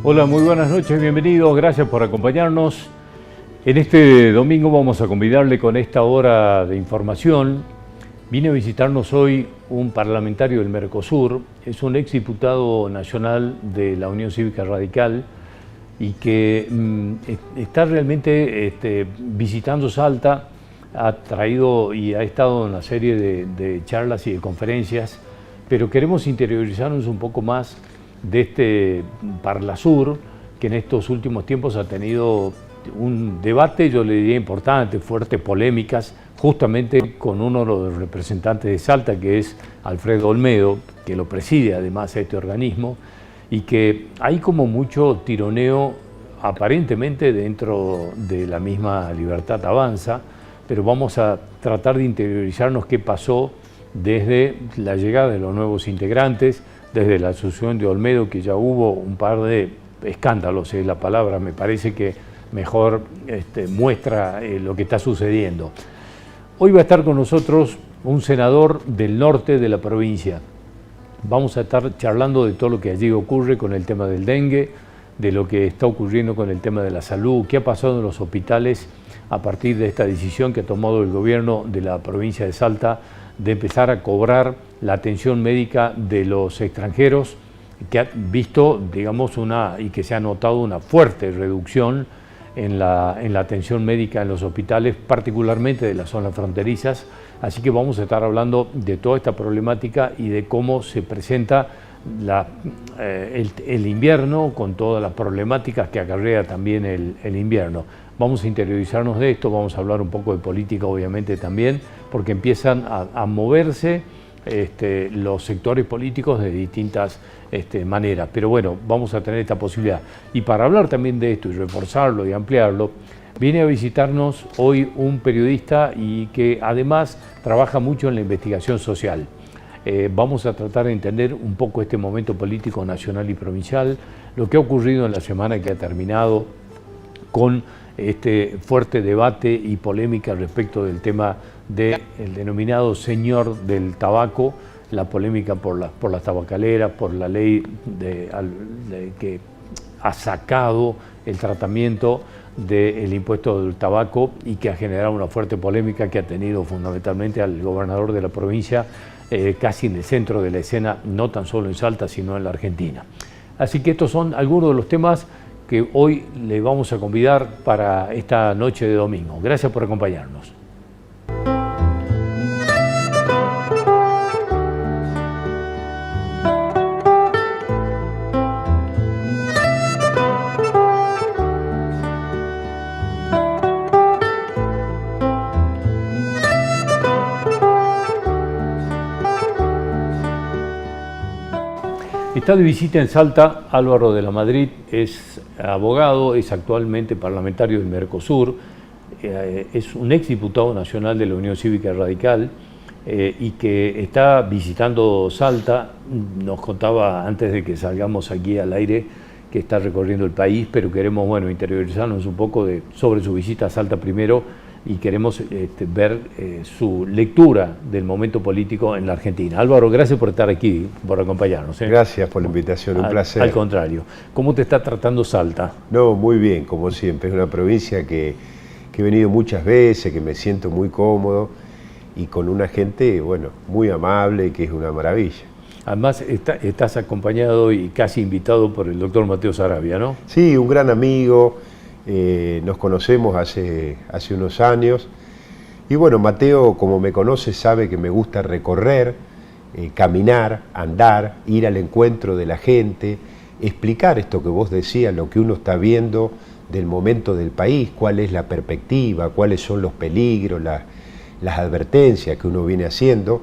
Hola, muy buenas noches, bienvenidos, gracias por acompañarnos. En este domingo vamos a convidarle con esta hora de información. Vine a visitarnos hoy un parlamentario del Mercosur, es un exdiputado nacional de la Unión Cívica Radical y que está realmente visitando Salta, ha traído y ha estado en una serie de charlas y de conferencias, pero queremos interiorizarnos un poco más de este Parlasur, que en estos últimos tiempos ha tenido un debate, yo le diría importante, fuertes polémicas, justamente con uno de los representantes de Salta, que es Alfredo Olmedo, que lo preside además a este organismo, y que hay como mucho tironeo aparentemente dentro de la misma Libertad Avanza, pero vamos a tratar de interiorizarnos qué pasó desde la llegada de los nuevos integrantes, desde la asunción de Olmedo, que ya hubo un par de escándalos, la palabra me parece que mejor muestra lo que está sucediendo. Hoy va a estar con nosotros un senador del norte de la provincia. Vamos a estar charlando de todo lo que allí ocurre con el tema del dengue, de lo que está ocurriendo con el tema de la salud, qué ha pasado en los hospitales a partir de esta decisión que ha tomado el gobierno de la provincia de Salta de empezar a cobrar la atención médica de los extranjeros, que ha visto, digamos, y que se ha notado una fuerte reducción en la atención médica en los hospitales, particularmente de las zonas fronterizas. Así que vamos a estar hablando de toda esta problemática y de cómo se presenta el invierno con todas las problemáticas que acarrea también el invierno. Vamos a interiorizarnos de esto, vamos a hablar un poco de política obviamente también, porque empiezan a moverse los sectores políticos de distintas maneras. Pero bueno, vamos a tener esta posibilidad. Y para hablar también de esto y reforzarlo y ampliarlo, viene a visitarnos hoy un periodista y que además trabaja mucho en la investigación social. Vamos a tratar de entender un poco este momento político nacional y provincial, lo que ha ocurrido en la semana que ha terminado con este fuerte debate y polémica respecto del tema del denominado señor del tabaco, la polémica por las tabacaleras, por la ley que ha sacado el tratamiento del impuesto del tabaco y que ha generado una fuerte polémica que ha tenido fundamentalmente al gobernador de la provincia casi en el centro de la escena, no tan solo en Salta, sino en la Argentina. Así que estos son algunos de los temas que hoy le vamos a convidar para esta noche de domingo. Gracias por acompañarnos. Está de visita en Salta Álvaro de la Madrid, es abogado, es actualmente parlamentario del Mercosur, es un exdiputado nacional de la Unión Cívica Radical y que está visitando Salta. Nos contaba antes de que salgamos aquí al aire que está recorriendo el país, pero queremos interiorizarnos un poco sobre su visita a Salta primero y queremos ver su lectura del momento político en la Argentina. Álvaro, gracias por estar aquí, por acompañarnos. Gracias por la invitación, un placer. Al contrario. ¿Cómo te está tratando Salta? No, muy bien, como siempre. Es una provincia que he venido muchas veces, que me siento muy cómodo y con una gente, bueno, muy amable, que es una maravilla. Además, estás acompañado y casi invitado por el doctor Mateo Sarabia, ¿no? Sí, un gran amigo. Nos conocemos hace unos años y bueno, Mateo, como me conoce, sabe que me gusta recorrer, caminar, andar, ir al encuentro de la gente, explicar esto que vos decías, lo que uno está viendo del momento del país, cuál es la perspectiva, cuáles son los peligros, las advertencias que uno viene haciendo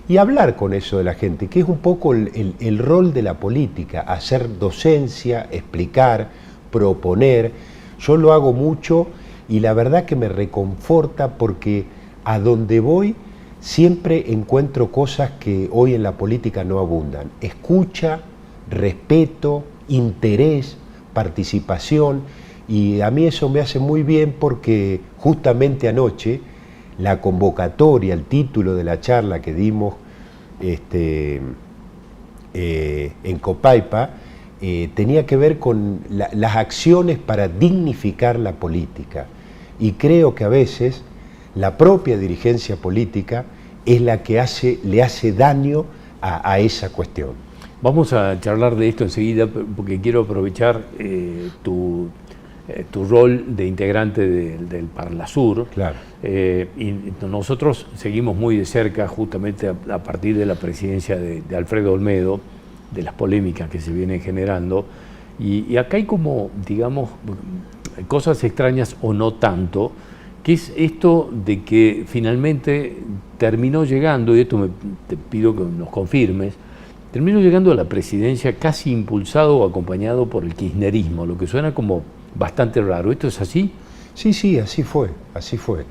y hablar con eso de la gente, que es un poco el rol de la política, hacer docencia, explicar, proponer. Yo lo hago mucho y la verdad que me reconforta porque a donde voy siempre encuentro cosas que hoy en la política no abundan. Escucha, respeto, interés, participación y a mí eso me hace muy bien porque justamente anoche la convocatoria, el título de la charla que dimos en Copaipa tenía que ver con las acciones para dignificar la política. Y creo que a veces la propia dirigencia política es la que le hace daño a esa cuestión. Vamos a charlar de esto enseguida, porque quiero aprovechar tu rol de integrante del Parlasur. Claro. Y nosotros seguimos muy de cerca, justamente a partir de la presidencia de Alfredo Olmedo, de las polémicas que se vienen generando. Y acá hay como, digamos, cosas extrañas o no tanto, que es esto de que finalmente terminó llegando, y esto te pido que nos confirmes, terminó llegando a la presidencia casi impulsado o acompañado por el kirchnerismo, lo que suena como bastante raro. ¿Esto es así? Sí, así fue, así fue.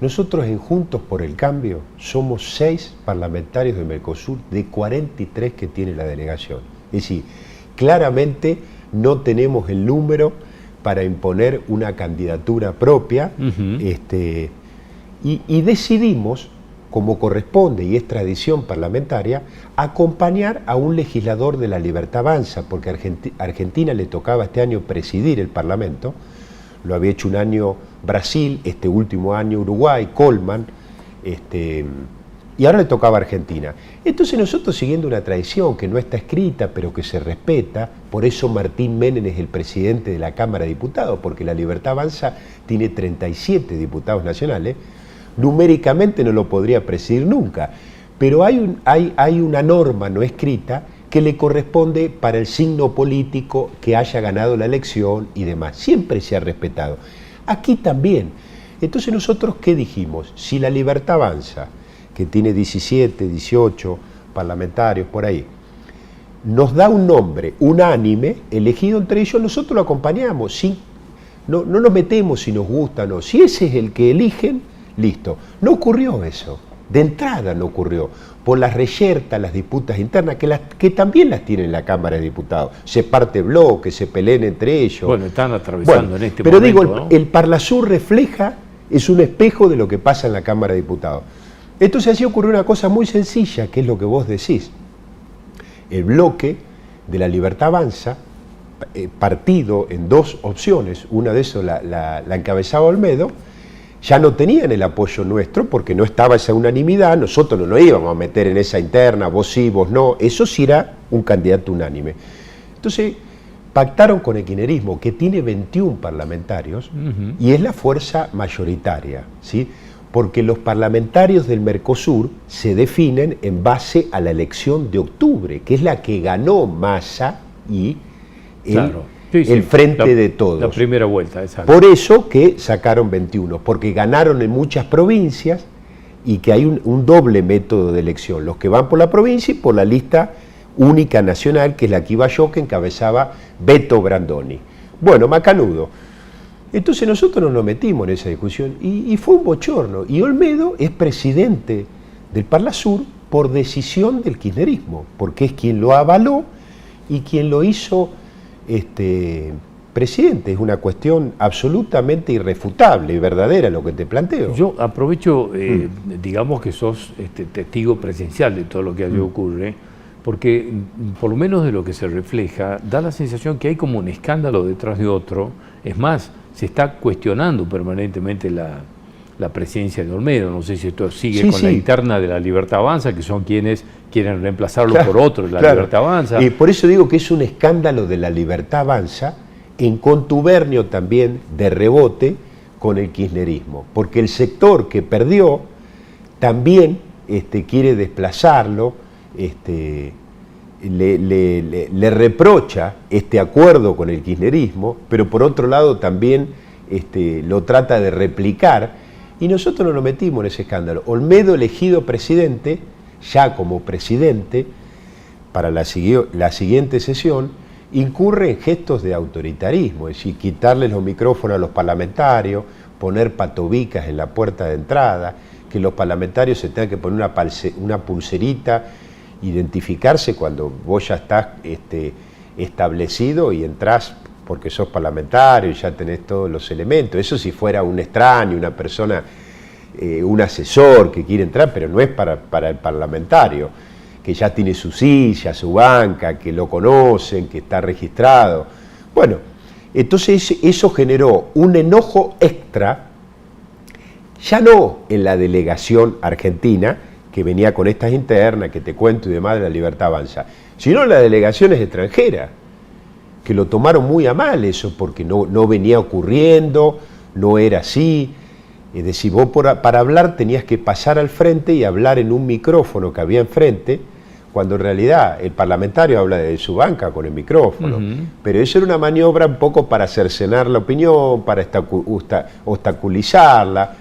Nosotros en Juntos por el Cambio somos 6 parlamentarios de Mercosur de 43 que tiene la delegación. Es decir, claramente no tenemos el número para imponer una candidatura propia, y decidimos, como corresponde y es tradición parlamentaria, acompañar a un legislador de la Libertad Avanza, porque a Argentina le tocaba este año presidir el Parlamento. Lo había hecho un año Brasil, este último año Uruguay, Colman, y ahora le tocaba a Argentina. Entonces nosotros, siguiendo una tradición que no está escrita, pero que se respeta, por eso Martín Menem es el presidente de la Cámara de Diputados, porque la Libertad Avanza tiene 37 diputados nacionales, numéricamente no lo podría presidir nunca, pero hay una norma no escrita que le corresponde para el signo político que haya ganado la elección y demás. Siempre se ha respetado. Aquí también. Entonces nosotros, ¿qué dijimos? Si la Libertad Avanza, que tiene 17, 18 parlamentarios por ahí, nos da un nombre unánime, elegido entre ellos, nosotros lo acompañamos. No nos metemos si nos gusta o no. Si ese es el que eligen, listo. No ocurrió eso. De entrada no ocurrió. Por las reyertas, las disputas internas, que también las tiene la Cámara de Diputados. Se parte bloque, se peleen entre ellos. Bueno, están atravesando en este pero momento. Pero digo, el Parlasur refleja, es un espejo de lo que pasa en la Cámara de Diputados. Entonces así ocurrió una cosa muy sencilla, que es lo que vos decís. El bloque de la Libertad Avanza, partido en 2 opciones, una de esas la encabezaba Olmedo, ya no tenían el apoyo nuestro porque no estaba esa unanimidad. Nosotros no nos íbamos a meter en esa interna, vos sí, vos no. Eso sí era un candidato unánime. Entonces pactaron con el kirchnerismo, que tiene 21 parlamentarios, y es la fuerza mayoritaria, ¿sí? Porque los parlamentarios del Mercosur se definen en base a la elección de octubre, que es la que ganó Massa y el Frente de Todos. La primera vuelta, exacto. Por eso que sacaron 21, porque ganaron en muchas provincias y que hay un doble método de elección. Los que van por la provincia y por la lista única nacional, que es la que iba yo, que encabezaba Beto Brandoni. Bueno, macanudo. Entonces nosotros nos metimos en esa discusión y fue un bochorno. Y Olmedo es presidente del Parlasur por decisión del kirchnerismo, porque es quien lo avaló y quien lo hizo presidente. Es una cuestión absolutamente irrefutable y verdadera lo que te planteo. Yo aprovecho, digamos que sos testigo presencial de todo lo que allí ocurre, porque por lo menos de lo que se refleja, da la sensación que hay como un escándalo detrás de otro. Es más, se está cuestionando permanentemente la presidencia de Olmedo. No sé si esto sigue con la interna de la Libertad Avanza, que son quienes quieren reemplazarlo por otro de la Libertad Avanza. Y por eso digo que es un escándalo de la Libertad Avanza, en contubernio también de rebote con el kirchnerismo, porque el sector que perdió también quiere desplazarlo, le reprocha este acuerdo con el kirchnerismo, pero por otro lado también lo trata de replicar, y nosotros no nos metimos en ese escándalo. Olmedo, elegido presidente, ya como presidente, para la siguiente sesión, incurre en gestos de autoritarismo, es decir, quitarles los micrófonos a los parlamentarios, poner patobicas en la puerta de entrada, que los parlamentarios se tengan que poner una pulserita, identificarse cuando vos ya estás establecido y entrás porque sos parlamentario y ya tenés todos los elementos. Eso si fuera un extraño, una persona, un asesor que quiere entrar, pero no es para el parlamentario, que ya tiene su silla, su banca, que lo conocen, que está registrado. Bueno, entonces eso generó un enojo extra, ya no en la delegación argentina, que venía con estas internas, que te cuento y demás, de la Libertad Avanza, sino en las delegaciones extranjeras, que lo tomaron muy a mal eso, porque no venía ocurriendo, no era así. Es decir, vos para hablar tenías que pasar al frente y hablar en un micrófono que había enfrente, cuando en realidad el parlamentario habla de su banca con el micrófono. Pero eso era una maniobra un poco para cercenar la opinión, para obstaculizarla,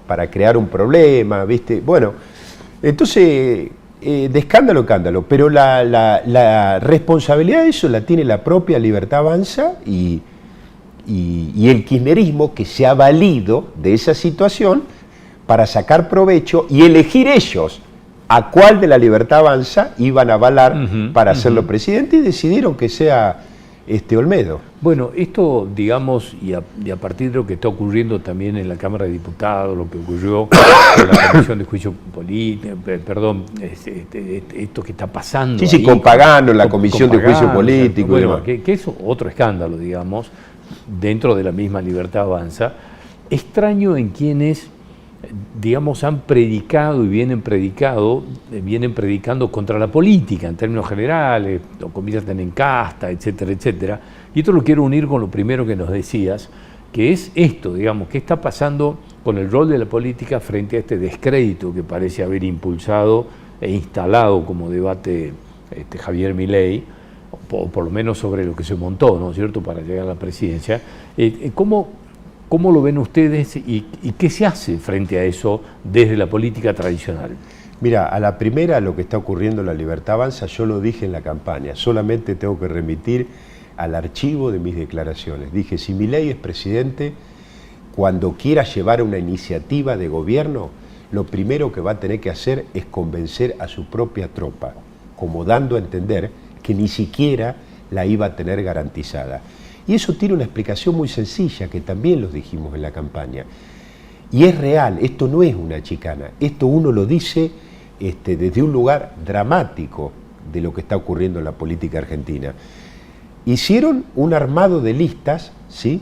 para crear un problema, ¿viste? Bueno, entonces, de escándalo a escándalo, pero la responsabilidad de eso la tiene la propia Libertad Avanza y el kirchnerismo, que se ha valido de esa situación para sacar provecho y elegir ellos a cuál de la Libertad Avanza iban a avalar para hacerlo presidente, y decidieron que sea Olmedo. Bueno, esto, digamos, y a partir de lo que está ocurriendo también en la Cámara de Diputados, lo que ocurrió con la Comisión de Juicio Político, perdón, esto que está pasando. Sí, con Pagano, la Comisión de Juicio Político. Bueno, que es otro escándalo, digamos, dentro de la misma Libertad Avanza. Extraño en quienes, digamos, han predicado y vienen predicando contra la política en términos generales, lo convierten en casta, etcétera, etcétera. Y esto lo quiero unir con lo primero que nos decías, que es esto, digamos, qué está pasando con el rol de la política frente a este descrédito que parece haber impulsado e instalado como debate Javier Milei, o por lo menos sobre lo que se montó, ¿no es cierto?, para llegar a la presidencia. ¿Cómo lo ven ustedes y qué se hace frente a eso desde la política tradicional? Mira, a la primera, lo que está ocurriendo en la Libertad Avanza, yo lo dije en la campaña, solamente tengo que remitir al archivo de mis declaraciones. Dije, si Milei es presidente, cuando quiera llevar una iniciativa de gobierno, lo primero que va a tener que hacer es convencer a su propia tropa, como dando a entender que ni siquiera la iba a tener garantizada. Y eso tiene una explicación muy sencilla, que también lo dijimos en la campaña. Y es real, esto no es una chicana, esto uno lo dice desde un lugar dramático de lo que está ocurriendo en la política argentina. Hicieron un armado de listas, ¿sí?,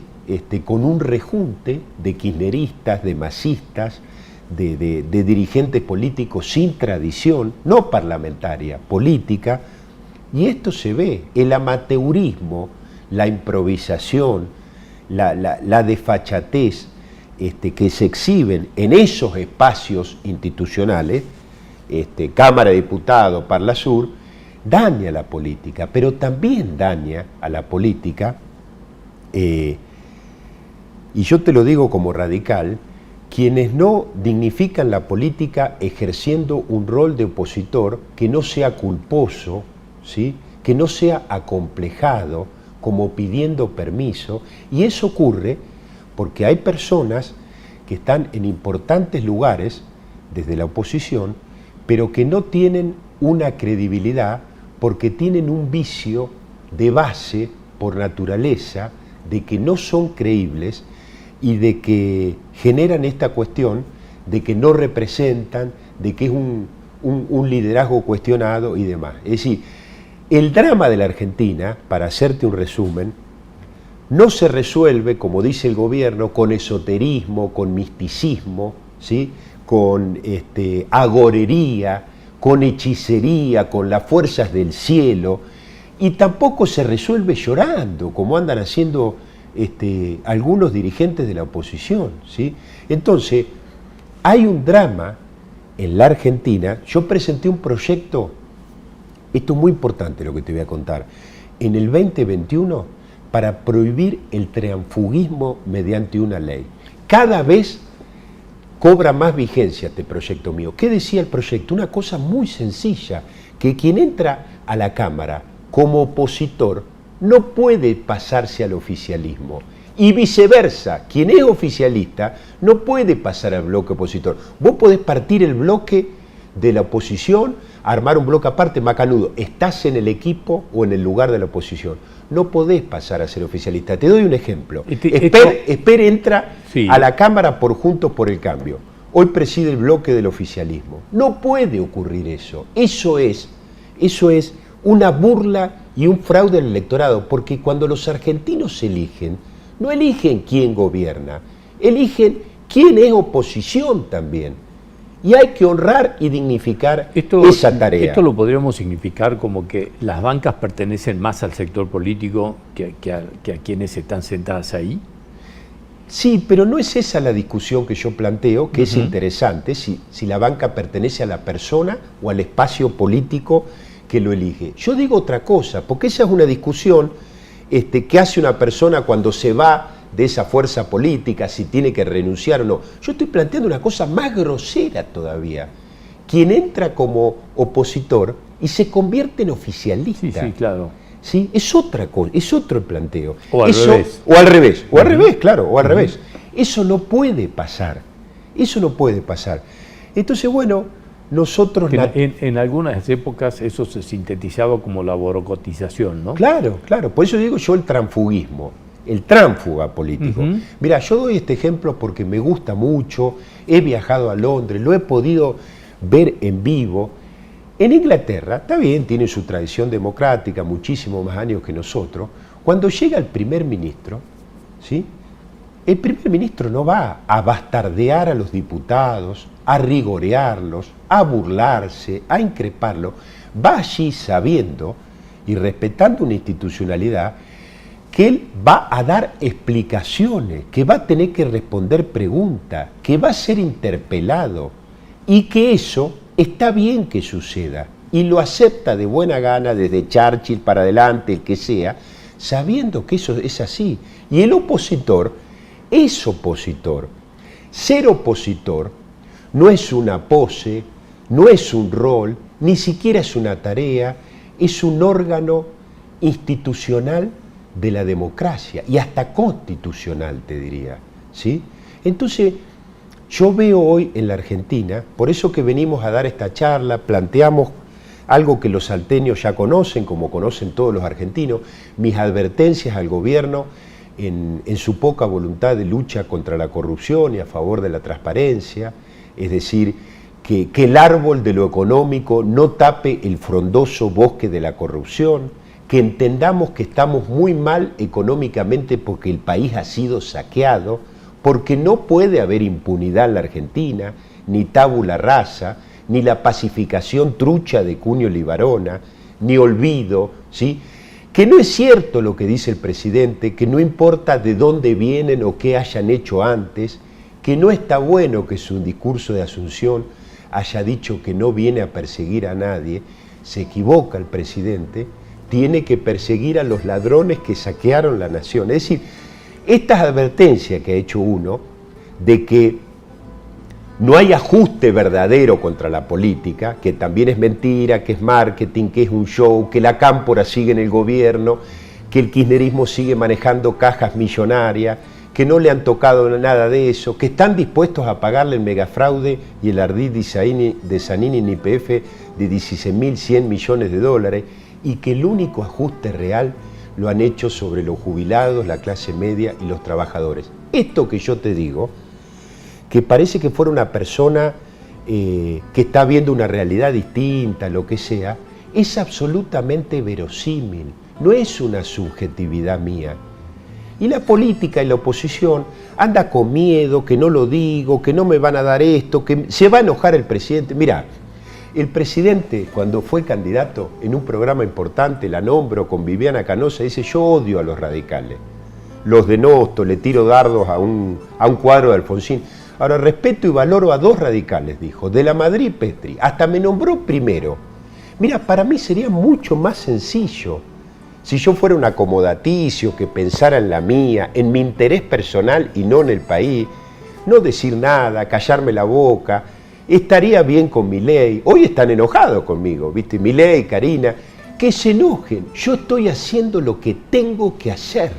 con un rejunte de kirchneristas, de masistas, de dirigentes políticos sin tradición, no parlamentaria, política, y esto se ve, el amateurismo, la improvisación, la desfachatez que se exhiben en esos espacios institucionales, Cámara de Diputados, Parlasur, daña a la política, pero también daña a la política, y yo te lo digo como radical, quienes no dignifican la política ejerciendo un rol de opositor que no sea culposo, ¿sí?, que no sea acomplejado, como pidiendo permiso, y eso ocurre porque hay personas que están en importantes lugares desde la oposición, pero que no tienen una credibilidad porque tienen un vicio de base por naturaleza, de que no son creíbles y de que generan esta cuestión de que no representan, de que es un liderazgo cuestionado y demás. Es decir, el drama de la Argentina, para hacerte un resumen, no se resuelve, como dice el gobierno, con esoterismo, con misticismo, ¿sí?, con agorería, con hechicería, con las fuerzas del cielo, y tampoco se resuelve llorando, como andan haciendo algunos dirigentes de la oposición, ¿sí? Entonces, hay un drama en la Argentina. Yo presenté un proyecto, esto es muy importante lo que te voy a contar, en el 2021 para prohibir el transfugismo mediante una ley. Cada vez cobra más vigencia este proyecto mío. ¿Qué decía el proyecto? Una cosa muy sencilla, que quien entra a la Cámara como opositor no puede pasarse al oficialismo. Y viceversa, quien es oficialista no puede pasar al bloque opositor. Vos podés partir el bloque de la oposición, armar un bloque aparte, macanudo. Estás en el equipo o en el lugar de la oposición. No podés pasar a ser oficialista. Te doy un ejemplo. Esper entra a la Cámara por Juntos por el Cambio. Hoy preside el bloque del oficialismo. No puede ocurrir eso. Eso es Eso es una burla y un fraude al electorado, porque cuando los argentinos eligen, no eligen quién gobierna, eligen quién es oposición también. Y hay que honrar y dignificar esa tarea. Esto lo podríamos significar como que las bancas pertenecen más al sector político que a quienes están sentadas ahí. Sí, pero no es esa la discusión que yo planteo, que es interesante, si la banca pertenece a la persona o al espacio político que lo elige. Yo digo otra cosa, porque esa es una discusión que hace una persona cuando se va de esa fuerza política, si tiene que renunciar o no. Yo estoy planteando una cosa más grosera todavía. Quien entra como opositor y se convierte en oficialista. Sí, sí, claro. ¿Sí? Es otra cosa, es otro el planteo. O al revés. O al revés, o al revés, claro, o al revés. Eso no puede pasar, eso no puede pasar. Entonces, bueno, nosotros... En algunas épocas eso se sintetizaba como la borocotización, ¿no? Claro, claro, por eso digo yo el transfugismo, el tránsfuga político. Mira, yo doy este ejemplo porque me gusta mucho, he viajado a Londres, lo he podido ver en vivo. En Inglaterra, está bien, tiene su tradición democrática, muchísimos más años que nosotros. Cuando llega el primer ministro, ¿sí? El primer ministro no va a bastardear a los diputados, a rigorearlos, a burlarse, a increparlos. Va allí sabiendo y respetando una institucionalidad que él va a dar explicaciones, que va a tener que responder preguntas, que va a ser interpelado y que eso está bien que suceda y lo acepta de buena gana desde Churchill para adelante, el que sea, sabiendo que eso es así. Y el opositor es opositor. Ser opositor no es una pose, no es un rol, ni siquiera es una tarea, es un órgano institucional de la democracia y hasta constitucional, te diría, ¿sí? Entonces, yo veo hoy en la Argentina, por eso que venimos a dar esta charla, planteamos algo que los salteños ya conocen, como conocen todos los argentinos, mis advertencias al gobierno en su poca voluntad de lucha contra la corrupción y a favor de la transparencia, es decir, que el árbol de lo económico no tape el frondoso bosque de la corrupción, que entendamos que estamos muy mal económicamente porque el país ha sido saqueado, porque no puede haber impunidad en la Argentina, ni tabula rasa, ni la pacificación trucha de Cunio Libarona, ni olvido, ¿sí? Que no es cierto lo que dice el presidente, que no importa de dónde vienen o qué hayan hecho antes, que no está bueno que su discurso de Asunción haya dicho que no viene a perseguir a nadie. Se equivoca el presidente, tiene que perseguir a los ladrones que saquearon la nación. Es decir, estas advertencias que ha hecho uno de que no hay ajuste verdadero contra la política, que también es mentira, que es marketing, que es un show, que la cámpora sigue en el gobierno, que el kirchnerismo sigue manejando cajas millonarias, que no le han tocado nada de eso, que están dispuestos a pagarle el megafraude y el ardid de Zanini en YPF de 16.100 millones de dólares y que el único ajuste real lo han hecho sobre los jubilados, la clase media y los trabajadores. Esto que yo te digo, que parece que fuera una persona que está viendo una realidad distinta, lo que sea, es absolutamente verosímil, no es una subjetividad mía. Y la política y la oposición anda con miedo, que no lo digo, que no me van a dar esto, que se va a enojar el presidente. Mirá, el presidente cuando fue candidato en un programa importante, la nombro con Viviana Canosa, dice: yo odio a los radicales, los denosto, le tiro dardos a un cuadro de Alfonsín. Ahora respeto y valoro a dos radicales, dijo, de la Madrid Petri, hasta me nombró primero. Mira, para mí sería mucho más sencillo si yo fuera un acomodaticio que pensara en la mía, en mi interés personal y no en el país, no decir nada, callarme la boca, estaría bien con Milei. Hoy están enojados conmigo, ¿viste? Milei, Karina, que se enojen. Yo estoy haciendo lo que tengo que hacer,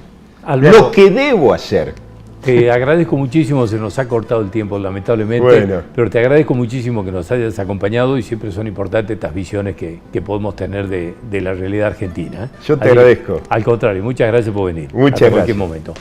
Alberto, lo que debo hacer. Te agradezco muchísimo, se nos ha cortado el tiempo lamentablemente, Bueno. pero te agradezco muchísimo que nos hayas acompañado y siempre son importantes estas visiones que podemos tener de la realidad argentina. Yo te agradezco. Al contrario, muchas gracias por venir. Muchas Hasta cualquier gracias. momento.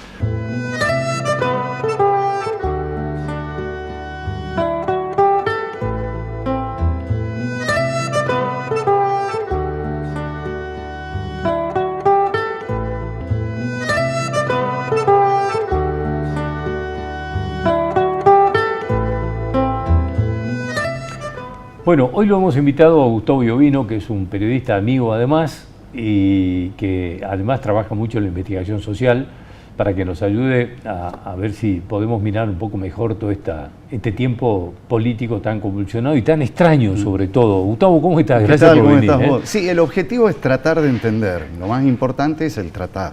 Bueno, hoy lo hemos invitado a Gustavo Iovino, que es un periodista amigo además, y que además trabaja mucho en la investigación social, para que nos ayude a ver si podemos mirar un poco mejor todo este tiempo político tan convulsionado y tan extraño sobre todo. Gustavo, ¿cómo estás? Gracias por venir. ¿Cómo estás vos? Sí, el objetivo es tratar de entender. Lo más importante es el tratar.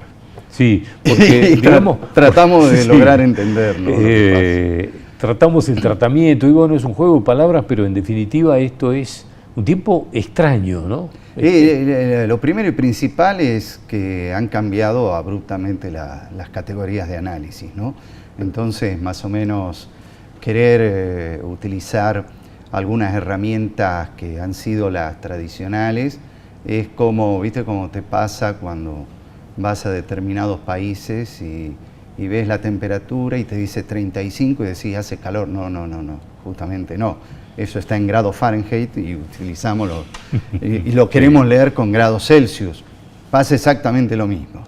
Sí, porque digamos, tratamos de lograr entender, ¿no? Tratamos el tratamiento, y bueno, es un juego de palabras, pero en definitiva esto es un tiempo extraño, ¿no? Lo primero y principal es que han cambiado abruptamente las categorías de análisis, ¿no? Entonces, más o menos, querer utilizar algunas herramientas que han sido las tradicionales es como, ¿viste? Como te pasa cuando vas a determinados países y ves la temperatura y te dice 35 y decís, hace calor. No, justamente no. Eso está en grados Fahrenheit y utilizamos y lo queremos leer con grados Celsius. Pasa exactamente lo mismo.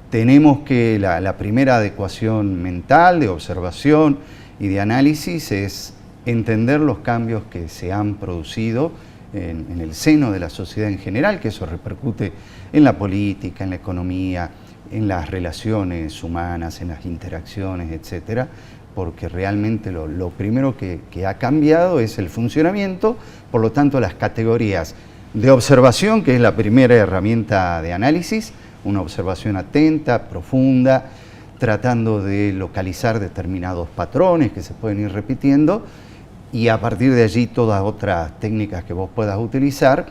Tenemos que la primera adecuación mental, de observación y de análisis es entender los cambios que se han producido en el seno de la sociedad en general, que eso repercute en la política, en la economía, en las relaciones humanas, en las interacciones, etcétera, porque realmente lo primero que ha cambiado es el funcionamiento, por lo tanto las categorías de observación, que es la primera herramienta de análisis, una observación atenta, profunda, tratando de localizar determinados patrones que se pueden ir repitiendo, y a partir de allí todas otras técnicas que vos puedas utilizar.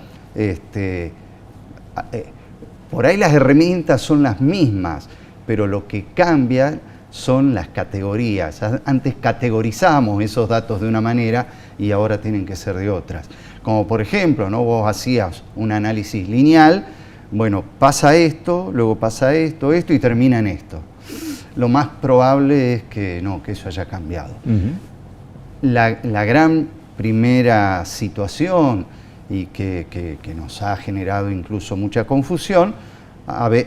Por ahí las herramientas son las mismas, pero lo que cambia son las categorías. Antes categorizábamos esos datos de una manera y ahora tienen que ser de otras. Como por ejemplo, ¿no? Vos hacías un análisis lineal, bueno, pasa esto, luego pasa esto y termina en esto. Lo más probable es que no, que eso haya cambiado. La gran primera situación y que nos ha generado incluso mucha confusión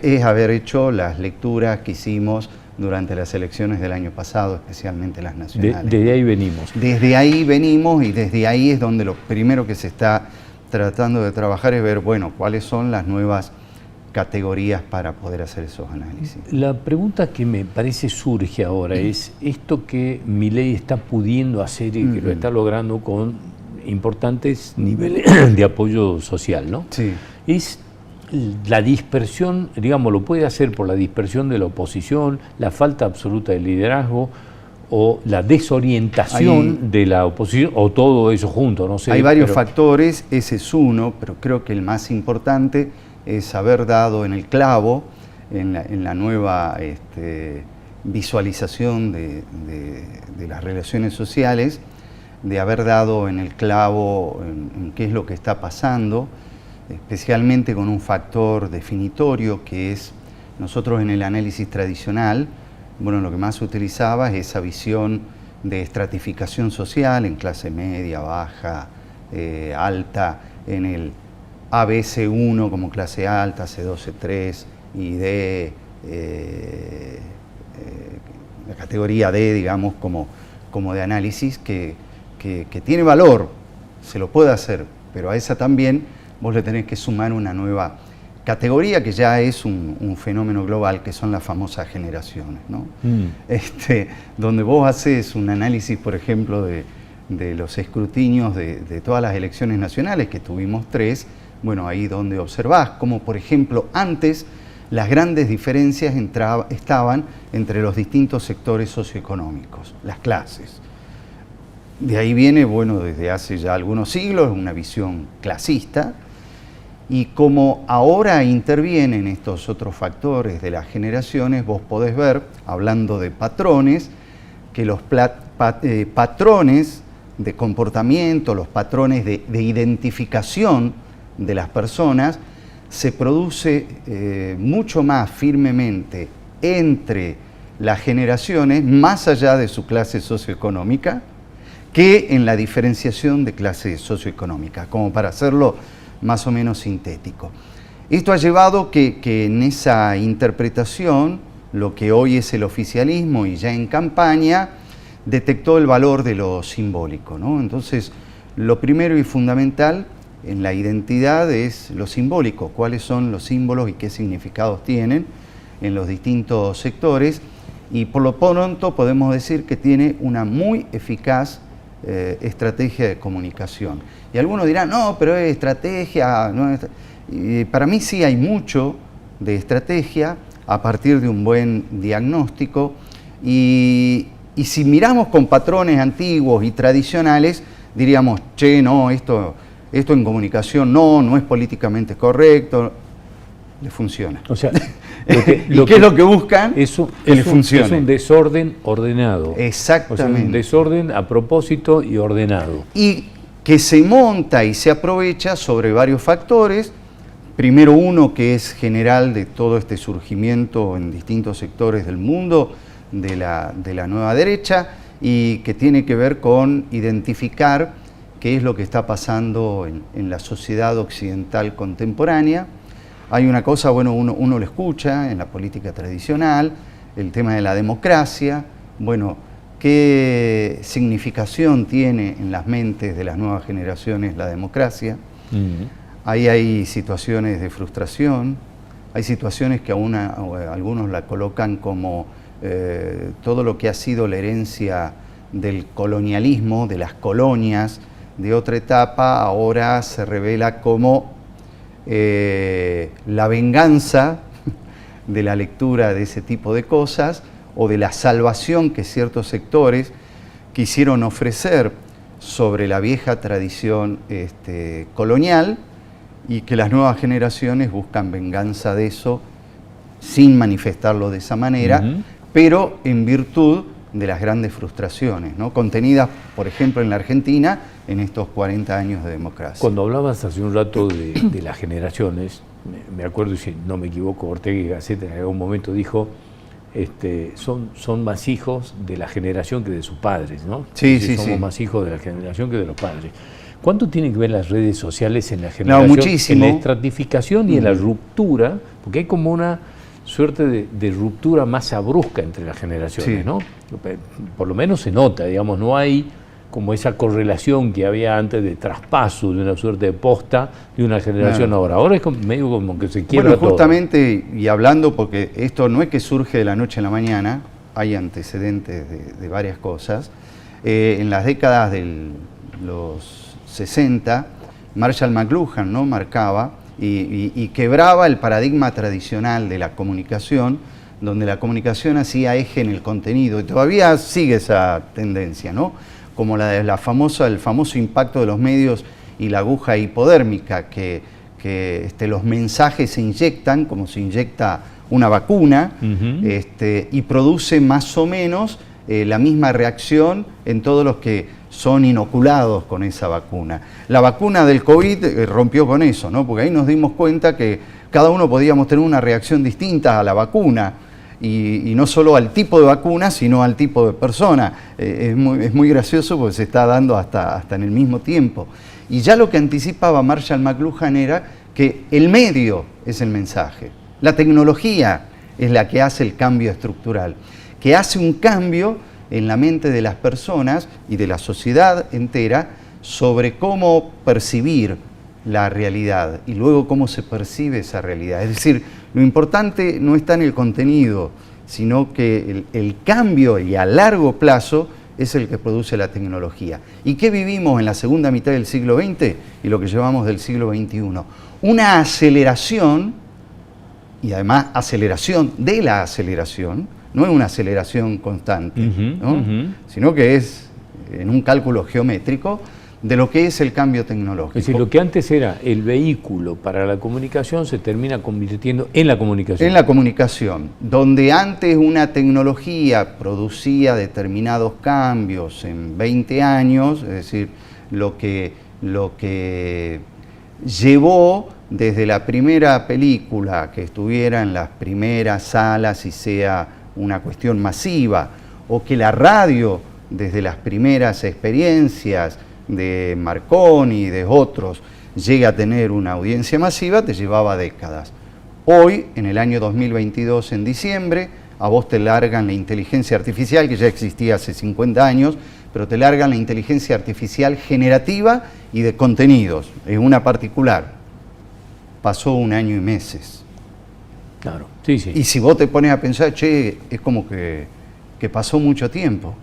es haber hecho las lecturas que hicimos durante las elecciones del año pasado, especialmente las nacionales. Desde ahí venimos. Desde ahí venimos y desde ahí es donde lo primero que se está tratando de trabajar es ver, bueno, cuáles son las nuevas categorías para poder hacer esos análisis. La pregunta que me parece surge ahora es esto que Milei está pudiendo hacer y que lo está logrando con importantes niveles de apoyo social, ¿no? Sí. Es la dispersión, digamos, lo puede hacer por la dispersión de la oposición, la falta absoluta de liderazgo o la desorientación de la oposición, o todo eso junto, no sé. Hay varios factores, ese es uno, pero creo que el más importante es haber dado en el clavo, en la nueva visualización de las relaciones sociales, de haber dado en el clavo en qué es lo que está pasando, especialmente con un factor definitorio que es, nosotros en el análisis tradicional, bueno, lo que más se utilizaba es esa visión de estratificación social en clase media, baja, alta, en el ABC1 como clase alta, C2, C3 y D, la categoría D, digamos, como de análisis que tiene valor, se lo puede hacer, pero a esa también vos le tenés que sumar una nueva categoría que ya es un fenómeno global, que son las famosas generaciones, ¿no? Donde vos haces un análisis, por ejemplo, de los escrutinios de todas las elecciones nacionales, que tuvimos 3, bueno, ahí donde observás, como por ejemplo antes las grandes diferencias estaban entre los distintos sectores socioeconómicos, las clases. De ahí viene, bueno, desde hace ya algunos siglos, una visión clasista, y como ahora intervienen estos otros factores de las generaciones, vos podés ver, hablando de patrones, que los patrones de comportamiento, los patrones de identificación de las personas, se produce mucho más firmemente entre las generaciones, más allá de su clase socioeconómica, que en la diferenciación de clase socioeconómica, como para hacerlo más o menos sintético. Esto ha llevado que en esa interpretación, lo que hoy es el oficialismo y ya en campaña, detectó el valor de lo simbólico, ¿no? Entonces, lo primero y fundamental en la identidad es lo simbólico, cuáles son los símbolos y qué significados tienen en los distintos sectores, y por lo pronto podemos decir que tiene una muy eficaz estrategia de comunicación. Y algunos dirán, no, pero es estrategia, no es... Y para mí sí hay mucho de estrategia a partir de un buen diagnóstico, y si miramos con patrones antiguos y tradicionales, diríamos, che, no, esto en comunicación no es políticamente correcto, le funciona. O sea, ¿Y qué es lo que buscan? Que le funcione. Es un desorden ordenado. Exactamente. O sea, un desorden a propósito y ordenado. Y que se monta y se aprovecha sobre varios factores. Primero, uno que es general de todo este surgimiento en distintos sectores del mundo de la nueva derecha, y que tiene que ver con identificar qué es lo que está pasando en la sociedad occidental contemporánea. Hay una cosa, bueno, uno lo escucha en la política tradicional, el tema de la democracia, bueno, qué significación tiene en las mentes de las nuevas generaciones la democracia. Ahí hay situaciones de frustración, hay situaciones que algunos la colocan como todo lo que ha sido la herencia del colonialismo, de las colonias, de otra etapa, ahora se revela como la venganza de la lectura de ese tipo de cosas, o de la salvación que ciertos sectores quisieron ofrecer sobre la vieja tradición colonial, y que las nuevas generaciones buscan venganza de eso sin manifestarlo de esa manera, pero en virtud de las grandes frustraciones, ¿no?, contenidas, por ejemplo, en la Argentina en estos 40 años de democracia. Cuando hablabas hace un rato de las generaciones, me acuerdo, y si no me equivoco, Ortega y Gasset en algún momento dijo, son más hijos de la generación que de sus padres, ¿no? Sí, somos más hijos de la generación que de los padres. ¿Cuánto tienen que ver las redes sociales en la generación? No, muchísimo. En la estratificación y en la ruptura, porque hay como una suerte de ruptura más brusca entre las generaciones, ¿no? Por lo menos se nota, digamos, no hay como esa correlación que había antes de traspaso, de una suerte de posta de una generación a otra. Ahora es medio como que se quiebra todo. Bueno, justamente, y hablando, porque esto no es que surge de la noche a la mañana, hay antecedentes de varias cosas. En las décadas de los 60, Marshall McLuhan, ¿no?, marcaba y quebraba el paradigma tradicional de la comunicación, donde la comunicación hacía eje en el contenido, y todavía sigue esa tendencia, ¿no?, como el famoso impacto de los medios y la aguja hipodérmica, que los mensajes se inyectan, como se inyecta una vacuna, y produce más o menos la misma reacción en todos los que son inoculados con esa vacuna. La vacuna del COVID rompió con eso, ¿no?, porque ahí nos dimos cuenta que cada uno podíamos tener una reacción distinta a la vacuna, y no solo al tipo de vacuna, sino al tipo de persona. Es muy gracioso porque se está dando hasta en el mismo tiempo. Y ya lo que anticipaba Marshall McLuhan era que el medio es el mensaje, la tecnología es la que hace el cambio estructural, que hace un cambio en la mente de las personas y de la sociedad entera sobre cómo percibir la realidad y luego cómo se percibe esa realidad. Es decir, lo importante no está en el contenido, sino que el cambio y a largo plazo es el que produce la tecnología. ¿Y qué vivimos en la segunda mitad del siglo XX y lo que llevamos del siglo XXI? Una aceleración, y además aceleración de la aceleración, no es una aceleración constante, ¿no?, sino que es en un cálculo geométrico de lo que es el cambio tecnológico. Es decir, lo que antes era el vehículo para la comunicación se termina convirtiendo en la comunicación. En la comunicación, donde antes una tecnología producía determinados cambios en 20 años, es decir, lo que llevó desde la primera película que estuviera en las primeras salas y sea una cuestión masiva, o que la radio desde las primeras experiencias de Marconi y de otros llega a tener una audiencia masiva, te llevaba décadas. Hoy, en el año 2022, en diciembre, a vos te largan la inteligencia artificial, que ya existía hace 50 años, pero te largan la inteligencia artificial generativa y de contenidos. Es una particular. Pasó 1 año y meses. Claro, sí, sí. Y si vos te pones a pensar, che, es como que pasó mucho tiempo.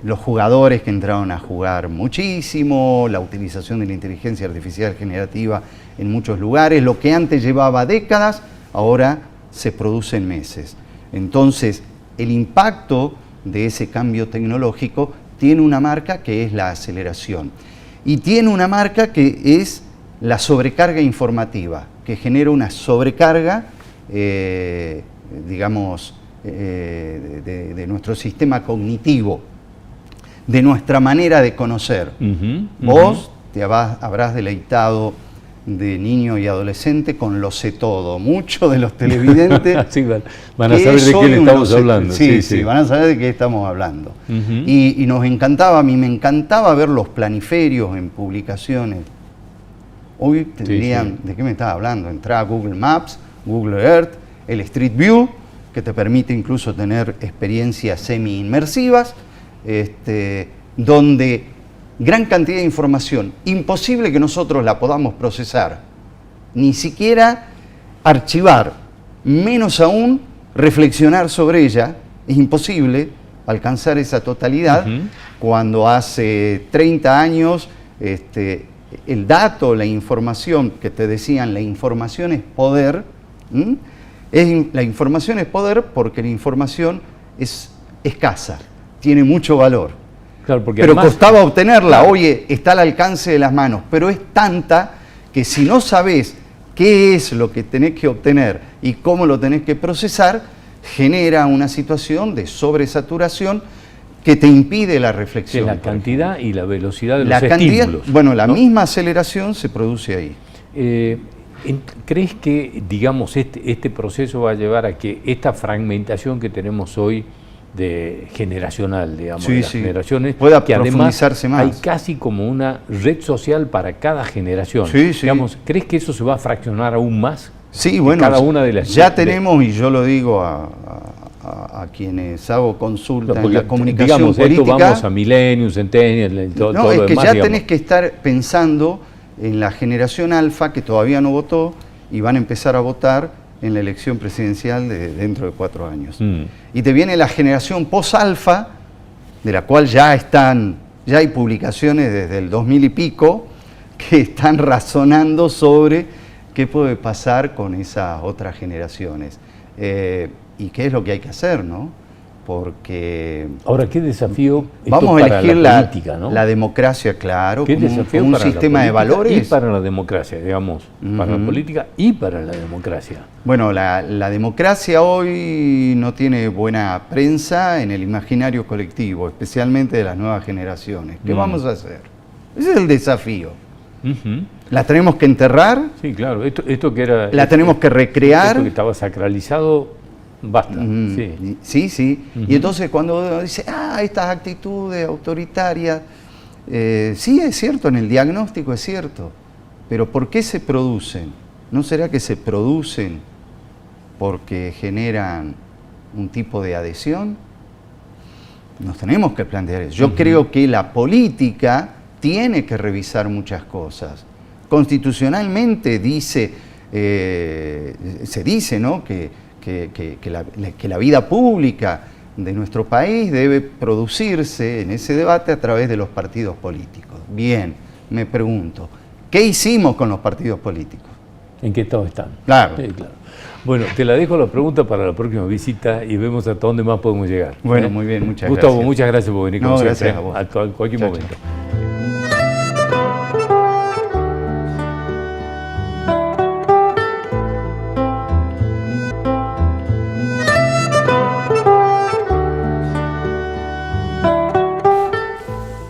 Los jugadores que entraron a jugar muchísimo, la utilización de la inteligencia artificial generativa en muchos lugares, lo que antes llevaba décadas, ahora se produce en meses. Entonces, el impacto de ese cambio tecnológico tiene una marca que es la aceleración. Y tiene una marca que es la sobrecarga informativa, que genera una sobrecarga, digamos, de nuestro sistema cognitivo, de nuestra manera de conocer. Vos te habrás deleitado de niño y adolescente con Lo sé todo. Muchos de los televidentes sí, van a saber de qué le estamos hablando. Sí, van a saber de qué estamos hablando. Y nos encantaba, a mí me encantaba ver los planiferios en publicaciones. Hoy te dirían, ¿de qué me estás hablando? Entrá a Google Maps, Google Earth, el Street View, que te permite incluso tener experiencias semi-inmersivas, donde gran cantidad de información, imposible que nosotros la podamos procesar, ni siquiera archivar, menos aún reflexionar sobre ella, es imposible alcanzar esa totalidad, cuando hace 30 años el dato, la información que te decían, la información es poder, la información es poder porque la información es escasa, tiene mucho valor. Claro, porque pero además, costaba obtenerla, oye, está al alcance de las manos, pero es tanta que si no sabés qué es lo que tenés que obtener y cómo lo tenés que procesar, genera una situación de sobresaturación que te impide la reflexión. la cantidad y la velocidad de los estímulos. Bueno, la misma aceleración se produce ahí. ¿Crees que, digamos, este proceso va a llevar a que esta fragmentación que tenemos hoy generacional, digamos, de las generaciones, pueda que además profundizarse más? Hay casi como una red social para cada generación. Digamos, ¿crees que eso se va a fraccionar aún más? Sí, bueno, cada una de las tenemos, y yo lo digo a quienes hago consulta en la comunicación digamos, política. Esto vamos a millennials, centennials, todo no, es lo que demás, ya digamos. tenés que estar pensando en la generación alfa que todavía no votó y van a empezar a votar en la elección presidencial dentro de 4 años. Y te viene la generación post-alfa, de la cual ya hay publicaciones desde el 2000 y pico, que están razonando sobre qué puede pasar con esas otras generaciones. Y qué es lo que hay que hacer, ¿no? Porque... Ahora, ¿qué desafío vamos para a elegir la política, ¿no? la democracia, claro, ¿Qué como desafío un para sistema de valores? Y para la democracia, digamos, para la política y para la democracia. Bueno, la democracia hoy no tiene buena prensa en el imaginario colectivo, especialmente de las nuevas generaciones. ¿Qué vamos a hacer? Ese es el desafío. ¿La tenemos que enterrar? Sí, claro. Esto que era... ¿La tenemos que recrear? Esto que estaba sacralizado... Basta. Sí. Y entonces cuando uno dice, estas actitudes autoritarias, sí es cierto, en el diagnóstico es cierto, pero ¿por qué se producen? ¿No será que se producen porque generan un tipo de adhesión? Nos tenemos que plantear eso. Yo creo que la política tiene que revisar muchas cosas. Constitucionalmente se dice, ¿no?, que la vida pública de nuestro país debe producirse en ese debate a través de los partidos políticos. Bien, me pregunto, ¿qué hicimos con los partidos políticos? ¿En qué estado están? Claro. Sí, claro. Bueno, te la dejo la pregunta para la próxima visita y vemos hasta dónde más podemos llegar. Bueno, muy bien, muchas gracias. Gustavo, muchas gracias por venir con nosotros. Gracias a vos. A cualquier momento. Chao.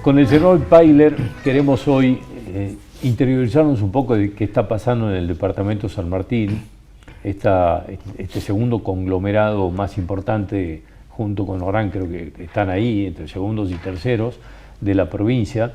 Con el senador Pailer queremos hoy interiorizarnos un poco de qué está pasando en el departamento San Martín, este segundo conglomerado más importante junto con Orán, creo que están ahí, entre segundos y terceros de la provincia,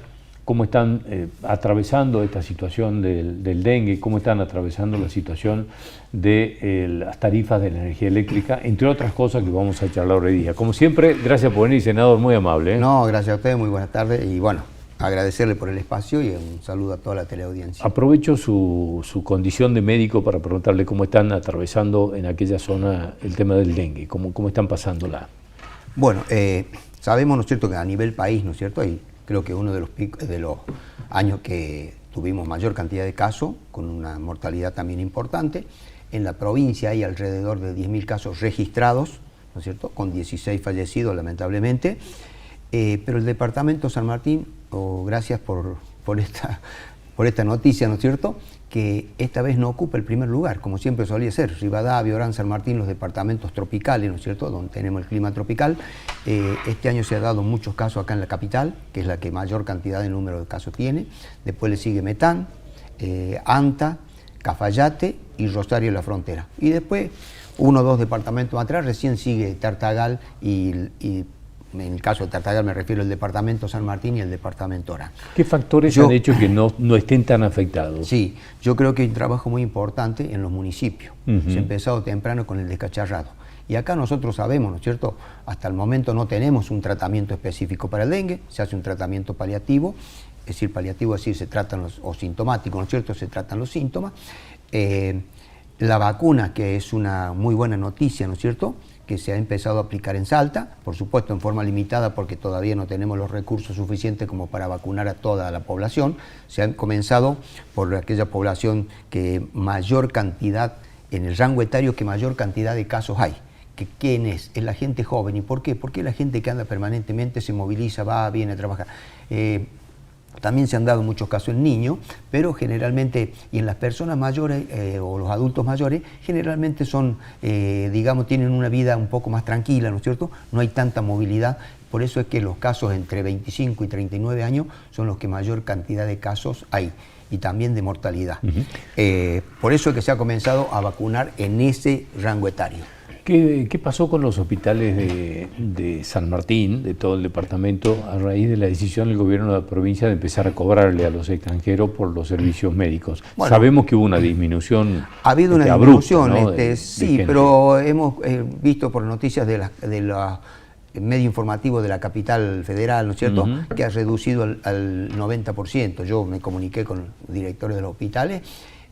cómo están atravesando esta situación del dengue, cómo están atravesando la situación de las tarifas de la energía eléctrica, entre otras cosas que vamos a charlar hoy día. Como siempre, gracias por venir, senador, muy amable. No, gracias a ustedes, muy buenas tardes y bueno, agradecerle por el espacio y un saludo a toda la teleaudiencia. Aprovecho su condición de médico para preguntarle cómo están atravesando en aquella zona el tema del dengue, cómo están pasándola. Bueno, sabemos, ¿no es cierto?, que a nivel país, ¿no es cierto?, y creo que uno de los años que tuvimos mayor cantidad de casos, con una mortalidad también importante. En la provincia hay alrededor de 10.000 casos registrados, ¿no es cierto?, con 16 fallecidos lamentablemente, pero el departamento San Martín, gracias por esta noticia, ¿no es cierto?, que esta vez no ocupa el primer lugar, como siempre solía ser. Rivadavia, Orán, San Martín, los departamentos tropicales, ¿no es cierto?, donde tenemos el clima tropical. Este año se ha dado muchos casos acá en la capital, que es la que mayor cantidad de número de casos tiene. Después le sigue Metán, Anta, Cafayate y Rosario La Frontera. Y después, 1 o 2 departamentos atrás, recién sigue Tartagal y en el caso de Tartagal me refiero al departamento San Martín y el departamento Orán. ¿Qué factores han hecho que no estén tan afectados? Sí, yo creo que hay un trabajo muy importante en los municipios. Se ha empezado temprano con el descacharrado. Y acá nosotros sabemos, ¿no es cierto?, hasta el momento no tenemos un tratamiento específico para el dengue, se hace un tratamiento paliativo, es decir, paliativo, es decir, se tratan o sintomático, ¿no es cierto?, se tratan los síntomas. La vacuna, que es una muy buena noticia, ¿no es cierto?, que se ha empezado a aplicar en Salta, por supuesto en forma limitada porque todavía no tenemos los recursos suficientes como para vacunar a toda la población. Se han comenzado por aquella población que mayor cantidad, en el rango etario que mayor cantidad de casos hay. ¿Quién es? Es la gente joven. ¿Y por qué? Porque la gente que anda permanentemente, se moviliza, va, viene a trabajar. También se han dado muchos casos en niños, pero generalmente, y en las personas mayores o los adultos mayores, generalmente son, digamos, tienen una vida un poco más tranquila, ¿no es cierto? No hay tanta movilidad, por eso es que los casos entre 25 y 39 años son los que mayor cantidad de casos hay, y también de mortalidad. Por eso es que se ha comenzado a vacunar en ese rango etario. ¿Qué pasó con los hospitales de San Martín, de todo el departamento, a raíz de la decisión del gobierno de la provincia de empezar a cobrarle a los extranjeros por los servicios médicos? Bueno, sabemos que hubo una disminución. Ha habido una disminución, abrupta, ¿no? Sí, pero hemos visto por noticias de los medios informativos de la capital federal, ¿no es cierto?, que ha reducido al 90%. Yo me comuniqué con los directores de los hospitales.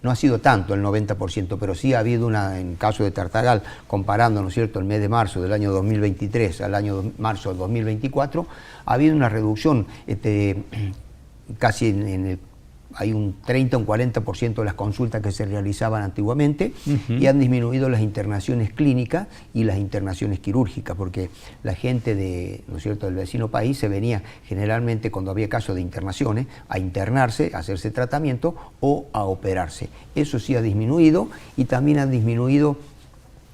No ha sido tanto el 90%, pero sí ha habido en el caso de Tartagal, comparando, ¿no es cierto?, el mes de marzo del año 2023 al año marzo del 2024, ha habido una reducción, casi hay un 30 o un 40% de las consultas que se realizaban antiguamente, y han disminuido las internaciones clínicas y las internaciones quirúrgicas, porque la gente ¿no es cierto?, del vecino país se venía generalmente, cuando había casos de internaciones, a internarse, a hacerse tratamiento o a operarse. Eso sí ha disminuido, y también han disminuido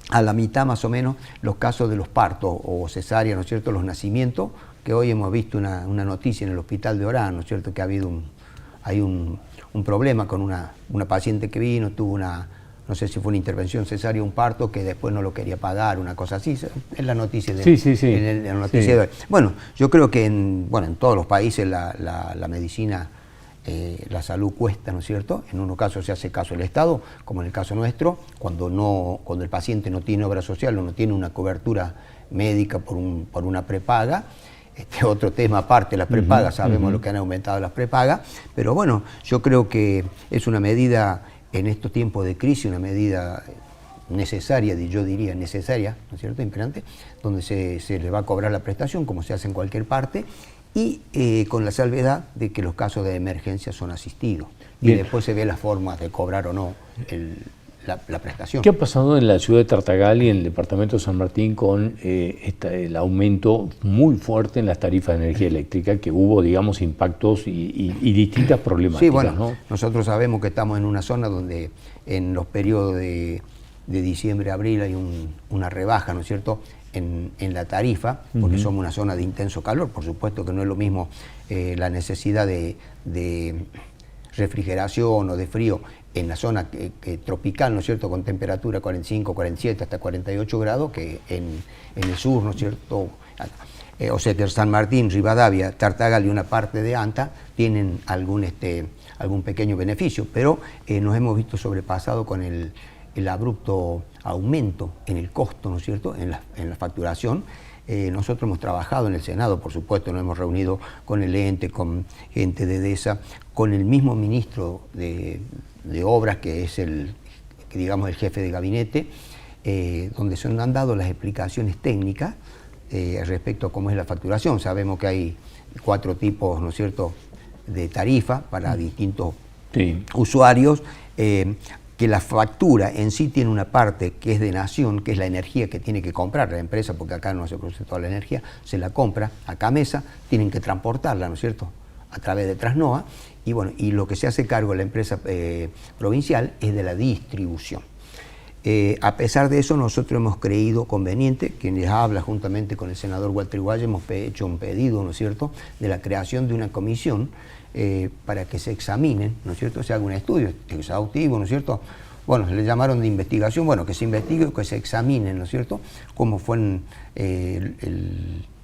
a la mitad más o menos los casos de los partos o cesáreas, ¿no es cierto?, los nacimientos, que hoy hemos visto una noticia en el hospital de Orán, ¿no es cierto?, que hay un problema con una paciente que vino, tuvo no sé si fue una intervención cesárea o un parto, que después no lo quería pagar, una cosa así. Es la noticia de la noticia de hoy. Bueno, yo creo que en todos los países la medicina, la salud cuesta, ¿no es cierto? En unos casos se hace caso el Estado, como en el caso nuestro, cuando el paciente no tiene obra social o no tiene una cobertura médica por una prepaga. Otro tema aparte, las prepagas, sabemos lo que han aumentado las prepagas, pero bueno, yo creo que es una medida en estos tiempos de crisis, una medida necesaria, yo diría necesaria, ¿no es cierto?, imperante, donde se le va a cobrar la prestación, como se hace en cualquier parte, y con la salvedad de que los casos de emergencia son asistidos. Bien. Y después se ve la forma de cobrar o no la prestación. ¿Qué ha pasado en la ciudad de Tartagal y en el departamento de San Martín con el aumento muy fuerte en las tarifas de energía eléctrica, que hubo, digamos, impactos y distintas problemáticas? Sí, bueno, ¿no? Nosotros sabemos que estamos en una zona donde en los periodos de diciembre a abril hay una rebaja, ¿no es cierto?, en la tarifa, porque somos una zona de intenso calor. Por supuesto que no es lo mismo la necesidad de refrigeración o de frío en la zona tropical, ¿no es cierto?, con temperatura 45, 47, hasta 48 grados, que en el sur, ¿no es cierto?, o sea que San Martín, Rivadavia, Tartagal y una parte de Anta tienen algún pequeño beneficio, pero nos hemos visto sobrepasados con el abrupto aumento en el costo, ¿no es cierto?, en la facturación. Nosotros hemos trabajado en el Senado, por supuesto, nos hemos reunido con el ente, con gente de DESA, con el mismo ministro de Obras, que es el jefe de gabinete, donde se han dado las explicaciones técnicas respecto a cómo es la facturación. Sabemos que hay 4 tipos, ¿no es cierto?, de tarifa para distintos usuarios, que la factura en sí tiene una parte que es de nación, que es la energía que tiene que comprar la empresa, porque acá no se produce toda la energía, se la compra a Camesa, tienen que transportarla, ¿no es cierto?, a través de Trasnoa, y bueno, y lo que se hace cargo de la empresa provincial es de la distribución. A pesar de eso, nosotros hemos creído conveniente, quien les habla juntamente con el senador Walter Iguaya, hemos hecho un pedido, ¿no es cierto?, de la creación de una comisión para que se examinen, ¿no es cierto?, se haga un estudio exhaustivo, ¿no es cierto?, bueno, se le llamaron de investigación, bueno, que se investigue, que se examinen, ¿no es cierto?, cómo fue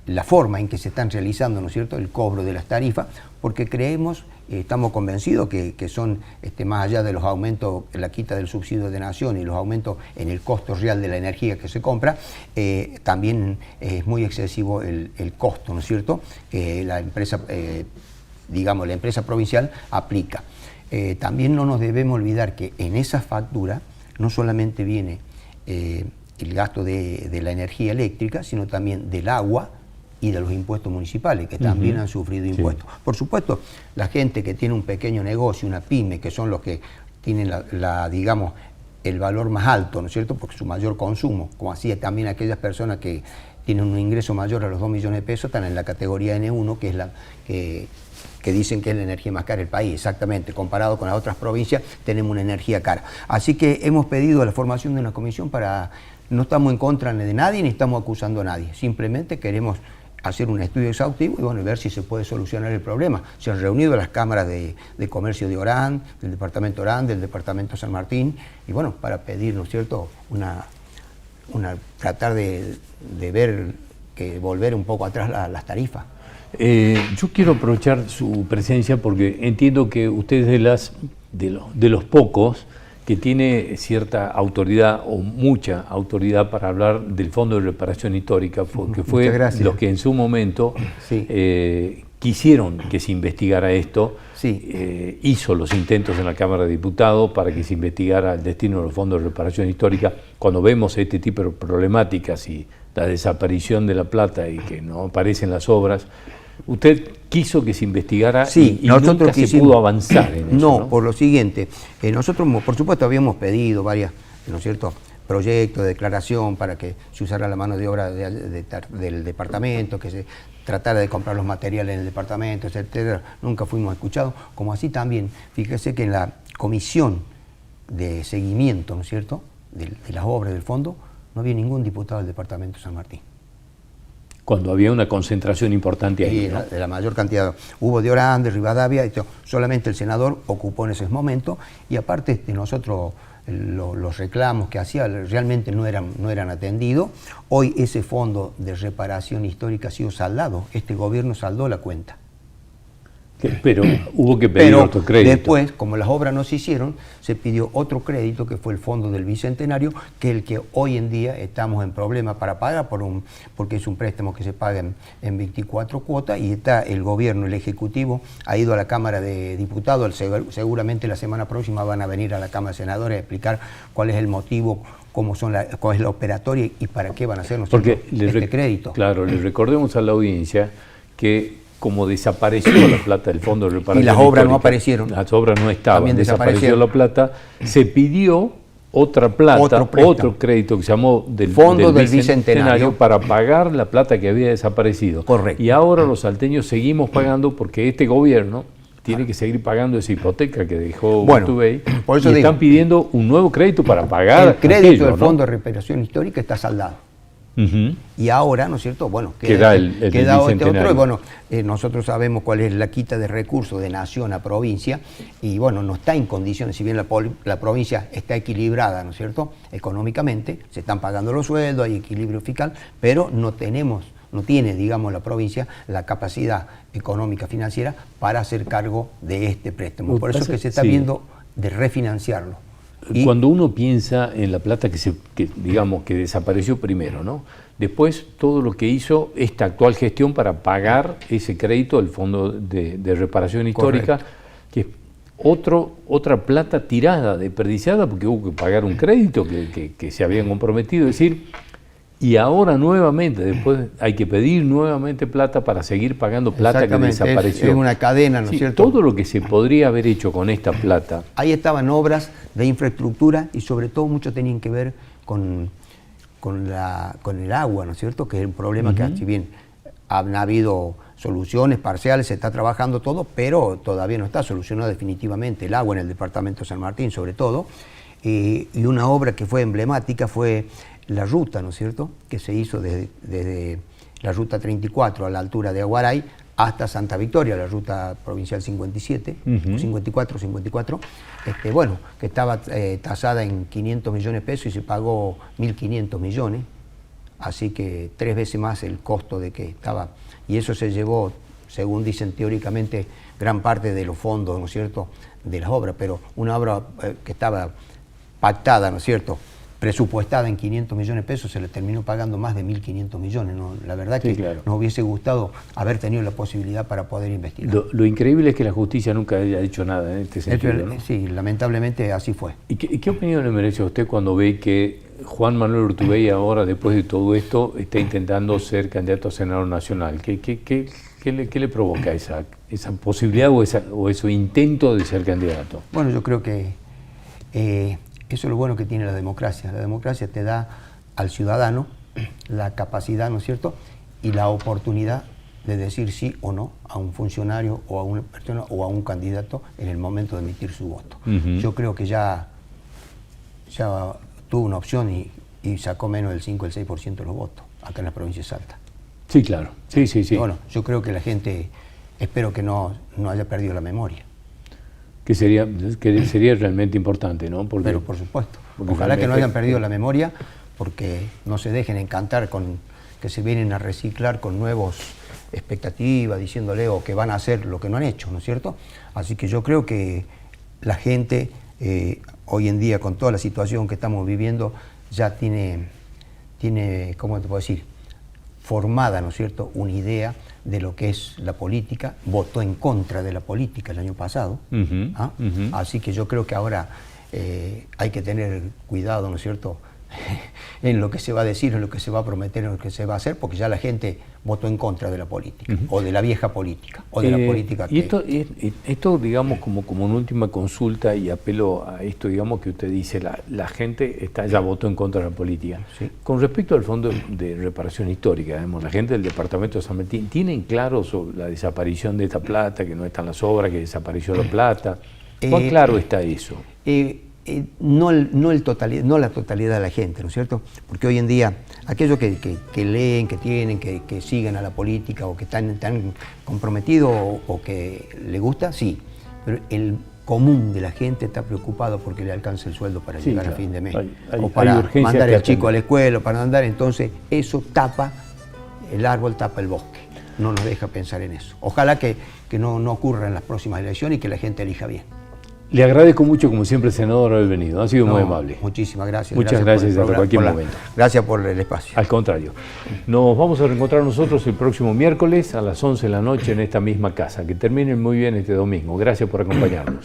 la forma en que se están realizando, ¿no es cierto?, el cobro de las tarifas, porque creemos, estamos convencidos que son, más allá de los aumentos, la quita del subsidio de nación y los aumentos en el costo real de la energía que se compra, también es muy excesivo el costo, ¿no es cierto?, que la empresa, la empresa provincial aplica. También no nos debemos olvidar que en esa factura no solamente viene el gasto de la energía eléctrica, sino también del agua y de los impuestos municipales, que también han sufrido impuestos. Por supuesto, la gente que tiene un pequeño negocio, una pyme, que son los que tienen el valor más alto, ¿no es cierto?, porque su mayor consumo, como así también aquellas personas que tienen un ingreso mayor a los 2 millones de pesos, están en la categoría N1, que es la que dicen que es la energía más cara del país. Exactamente, comparado con las otras provincias, tenemos una energía cara. Así que hemos pedido la formación de una comisión para... No estamos en contra de nadie, ni estamos acusando a nadie. Simplemente queremos hacer un estudio exhaustivo y bueno, ver si se puede solucionar el problema. Se han reunido las cámaras de comercio de Orán, del departamento Orán, del departamento San Martín, y bueno, para pedir, ¿no es cierto?, tratar de ver, que volver un poco atrás las tarifas. Yo quiero aprovechar su presencia porque entiendo que usted es de los pocos que tiene cierta autoridad o mucha autoridad para hablar del Fondo de Reparación Histórica, porque fue los que en su momento quisieron que se investigara esto, hizo los intentos en la Cámara de Diputados para que se investigara el destino de los fondos de reparación histórica. Cuando vemos este tipo de problemáticas y la desaparición de la plata y que no aparecen las obras, usted quiso que se investigara y nunca se pudo avanzar en eso, ¿no? Por lo siguiente, nosotros por supuesto habíamos pedido varias, ¿no es cierto?, proyectos de declaración para que se usara la mano de obra del departamento, que se tratara de comprar los materiales en el departamento, etcétera. Nunca fuimos escuchados, como así también, fíjese que en la comisión de seguimiento, ¿no es cierto?, de las obras del fondo, no había ningún diputado del departamento de San Martín. Cuando había una concentración importante ahí, ¿no? De la mayor cantidad. Hubo de Orán, de Rivadavia, solamente el senador ocupó en ese momento, y aparte nosotros los reclamos que hacía realmente no eran atendidos. Hoy ese fondo de reparación histórica ha sido saldado, este gobierno saldó la cuenta. Pero hubo que pedir otro crédito. Después, como las obras no se hicieron, se pidió otro crédito, que fue el Fondo del Bicentenario, que es el que hoy en día estamos en problema para pagar, porque es un préstamo que se paga en 24 cuotas, y está el gobierno, el Ejecutivo, ha ido a la Cámara de Diputados, seguramente la semana próxima van a venir a la Cámara de Senadores a explicar cuál es el motivo, cuál es la operatoria y para qué van a hacernos este crédito. Claro, les recordemos a la audiencia que como desapareció la plata del Fondo de Reparación y las obras histórica, no aparecieron. Las obras no estaban, También desapareció la plata, se pidió otra plata, otro crédito que se llamó del Fondo del Bicentenario para pagar la plata que había desaparecido. Correcto. Y ahora los salteños seguimos pagando porque este gobierno tiene que seguir pagando esa hipoteca que dejó Urtubey, por eso están pidiendo un nuevo crédito para pagar el crédito del Fondo de Reparación Histórica está saldado. Y ahora, ¿no es cierto? Bueno, queda este otro, y bueno, nosotros sabemos cuál es la quita de recursos de nación a provincia, y bueno, no está en condiciones, si bien la provincia está equilibrada, ¿no es cierto?, económicamente, se están pagando los sueldos, hay equilibrio fiscal, pero no tenemos no tiene, digamos, la provincia la capacidad económica financiera para hacer cargo de este préstamo. Por eso es que se está viendo de refinanciarlo. Cuando uno piensa en la plata digamos, que desapareció primero, ¿no? Después todo lo que hizo esta actual gestión para pagar ese crédito del Fondo de Reparación Histórica, que es otra plata tirada, desperdiciada, porque hubo que pagar un crédito que se habían comprometido, es decir, y ahora nuevamente, después hay que pedir nuevamente plata para seguir pagando plata que desapareció. Es una cadena, ¿no es cierto? Todo lo que se podría haber hecho con esta plata. Ahí estaban obras de infraestructura y sobre todo mucho tenían que ver con el agua, ¿no es cierto? Que es un problema que, si bien han habido soluciones parciales, se está trabajando todo, pero todavía no está solucionado definitivamente el agua en el departamento de San Martín, sobre todo. Y una obra que fue emblemática fue la ruta, ¿no es cierto?, que se hizo desde la ruta 34 a la altura de Aguaray hasta Santa Victoria, la ruta provincial 57, 54, bueno, que estaba tasada en 500 millones de pesos y se pagó 1.500 millones, así que 3 veces más el costo de que estaba, y eso se llevó, según dicen teóricamente, gran parte de los fondos, ¿no es cierto?, de las obras, pero una obra que estaba pactada, ¿no es cierto?, presupuestada en 500 millones de pesos, se le terminó pagando más de 1.500 millones. ¿No? La verdad que nos hubiese gustado haber tenido la posibilidad para poder investigar. Lo increíble es que la justicia nunca haya dicho nada en este sentido, ¿no? Sí, lamentablemente así fue. ¿Y qué opinión le merece a usted cuando ve que Juan Manuel Urtubey ahora, después de todo esto, está intentando ser candidato a senador nacional? ¿Qué le provoca esa posibilidad o ese intento de ser candidato? Bueno, yo creo que eso es lo bueno que tiene la democracia. La democracia te da al ciudadano la capacidad, ¿no es cierto?, y la oportunidad de decir sí o no a un funcionario o a una persona o a un candidato en el momento de emitir su voto. Yo creo que ya tuvo una opción y sacó menos del 5 o el 6% de los votos acá en la provincia de Salta. Sí, claro. Sí. Bueno, yo creo que la gente, espero que no haya perdido la memoria. Que sería realmente importante, ¿no? Pero por supuesto. Ojalá que no hayan perdido la memoria, porque no se dejen encantar con que se vienen a reciclar con nuevas expectativas, diciéndole o que van a hacer lo que no han hecho, ¿no es cierto? Así que yo creo que la gente hoy en día, con toda la situación que estamos viviendo, ya tiene, ¿cómo te puedo decir?, formada, ¿no es cierto?, una idea de lo que es la política, votó en contra de la política el año pasado, así que yo creo que ahora hay que tener cuidado, ¿no es cierto?, en lo que se va a decir, en lo que se va a prometer, en lo que se va a hacer, porque ya la gente votó en contra de la política, o de la vieja política, o de la política que... Y esto, digamos, como una última consulta y apelo a esto, digamos, que usted dice, la gente ya votó en contra de la política. Sí. Con respecto al Fondo de Reparación Histórica, digamos, la gente del departamento de San Martín, ¿tienen claro sobre la desaparición de esta plata, que no están las obras, que desapareció la plata? ¿Cuán claro está eso? No la totalidad de la gente, ¿no es cierto? Porque hoy en día, aquellos que leen, que siguen a la política o que están comprometidos o que les gusta, sí. Pero el común de la gente está preocupado porque le alcance el sueldo para llegar a fin de mes. O para mandar al chico a la escuela, para andar. Entonces, eso tapa el árbol, tapa el bosque. No nos deja pensar en eso. Ojalá que no ocurra en las próximas elecciones y que la gente elija bien. Le agradezco mucho, como siempre, senador, haber venido. Ha sido muy amable. Muchísimas gracias. Muchas gracias hasta cualquier momento. Gracias por el espacio. Al contrario. Nos vamos a reencontrar nosotros el próximo miércoles a las 11 de la noche en esta misma casa. Que terminen muy bien este domingo. Gracias por acompañarnos.